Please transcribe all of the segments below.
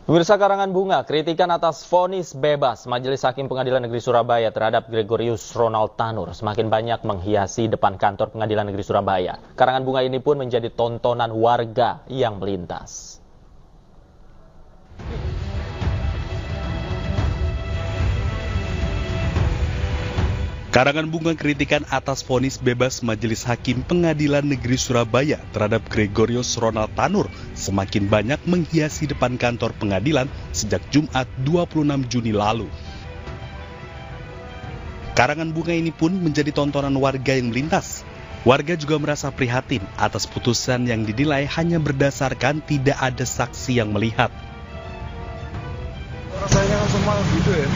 Pemirsa, karangan bunga kritikan atas vonis bebas Majelis Hakim Pengadilan Negeri Surabaya terhadap Gregorius Ronald Tanur semakin banyak menghiasi depan kantor Pengadilan Negeri Surabaya. Karangan bunga ini pun menjadi tontonan warga yang melintas. Karangan bunga kritikan atas vonis bebas Majelis Hakim Pengadilan Negeri Surabaya terhadap Gregorius Ronald Tanur semakin banyak menghiasi depan kantor pengadilan sejak Jumat 26 Juni lalu. Karangan bunga ini pun menjadi tontonan warga yang melintas. Warga juga merasa prihatin atas putusan yang dinilai hanya berdasarkan tidak ada saksi yang melihat. Rasanya kan semua gitu ya.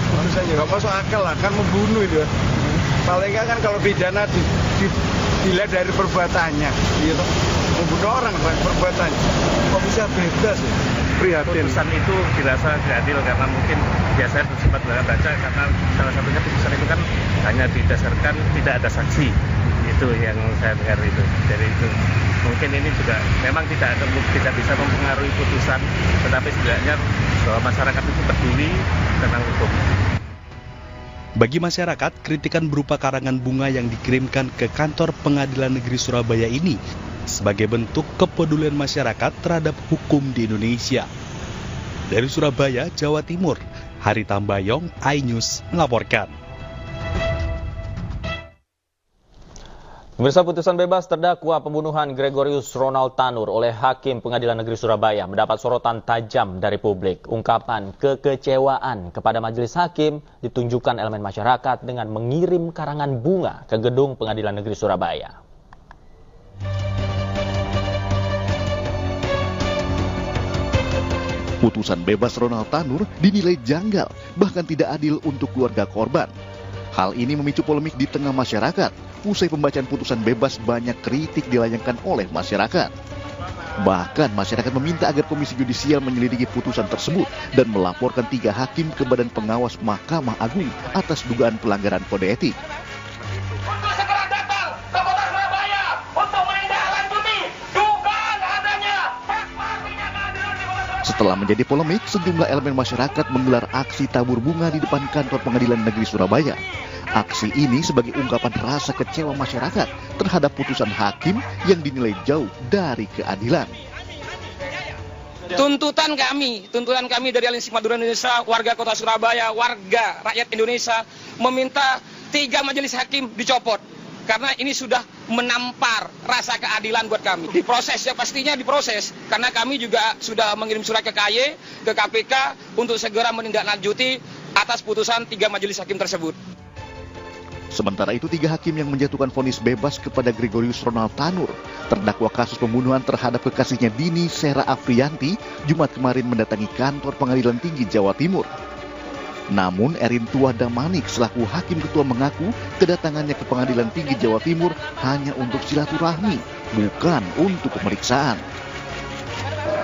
Rasanya nggak masuk akal lah, kan membunuh itu. Paling nggak kan kalau pidana dilihat dari perbuatannya, gitu. Membunuh orang perbuatannya. Kok bisa bebas ya? Prihatin. Putusan itu dirasa tidak adil karena mungkin biasanya sempat baca karena salah satunya putusan itu kan hanya didasarkan tidak ada saksi. Itu yang saya dengar itu. Dari itu mungkin ini juga memang tidak bisa mempengaruhi putusan, tetapi setidaknya bahwa masyarakat itu peduli tentang hukum. Bagi masyarakat, kritikan berupa karangan bunga yang dikirimkan ke kantor Pengadilan Negeri Surabaya ini sebagai bentuk kepedulian masyarakat terhadap hukum di Indonesia. Dari Surabaya, Jawa Timur, Hari Tambayong, iNews melaporkan. Pemirsa, putusan bebas terdakwa pembunuhan Gregorius Ronald Tanur oleh Hakim Pengadilan Negeri Surabaya mendapat sorotan tajam dari publik. Ungkapan kekecewaan kepada majelis hakim ditunjukkan elemen masyarakat dengan mengirim karangan bunga ke gedung Pengadilan Negeri Surabaya. Putusan bebas Ronald Tanur dinilai janggal, bahkan tidak adil untuk keluarga korban. Hal ini memicu polemik di tengah masyarakat. Usai pembacaan putusan bebas, banyak kritik dilayangkan oleh masyarakat. Bahkan masyarakat meminta agar Komisi Yudisial menyelidiki putusan tersebut dan melaporkan 3 hakim ke Badan Pengawas Mahkamah Agung atas dugaan pelanggaran kode etik. Setelah menjadi polemik, sejumlah elemen masyarakat menggelar aksi tabur bunga di depan kantor Pengadilan Negeri Surabaya. Aksi ini sebagai ungkapan rasa kecewa masyarakat terhadap putusan hakim yang dinilai jauh dari keadilan. Tuntutan kami dari Aliansi Madura Indonesia, warga Kota Surabaya, warga rakyat Indonesia meminta 3 majelis hakim dicopot. Karena ini sudah menampar rasa keadilan buat kami. Diproses, ya pastinya diproses. Karena kami juga sudah mengirim surat ke KY, ke KPK untuk segera menindaklanjuti atas putusan 3 majelis hakim tersebut. Sementara itu 3 hakim yang menjatuhkan vonis bebas kepada Gregorius Ronald Tanur, terdakwa kasus pembunuhan terhadap kekasihnya Dini Sera Afriyanti, Jumat kemarin mendatangi kantor Pengadilan Tinggi Jawa Timur. Namun Erin Tua Damanik selaku hakim ketua mengaku kedatangannya ke Pengadilan Tinggi Jawa Timur hanya untuk silaturahmi, bukan untuk pemeriksaan.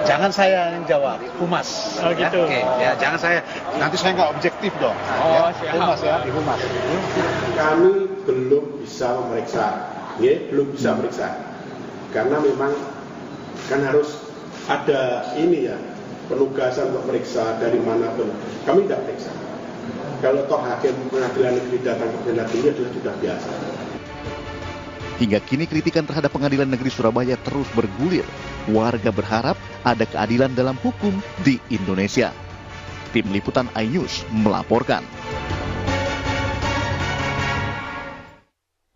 Jangan saya yang jawab, Humas. Oh gitu. Ya? Oke, ya jangan saya, nanti saya nggak objektif dong. Oh, ya. Humas ya, di Humas. Kami belum bisa memeriksa, ya, belum bisa memeriksa. Karena memang kan harus ada ini ya, penugasan untuk periksa dari manapun. Kami tidak periksa. Kalau toh hakim pengadilan negeri datang ke pengadilan tinggi adalah sudah biasa. Hingga kini kritikan terhadap Pengadilan Negeri Surabaya terus bergulir. Warga berharap ada keadilan dalam hukum di Indonesia. Tim Liputan iNews melaporkan.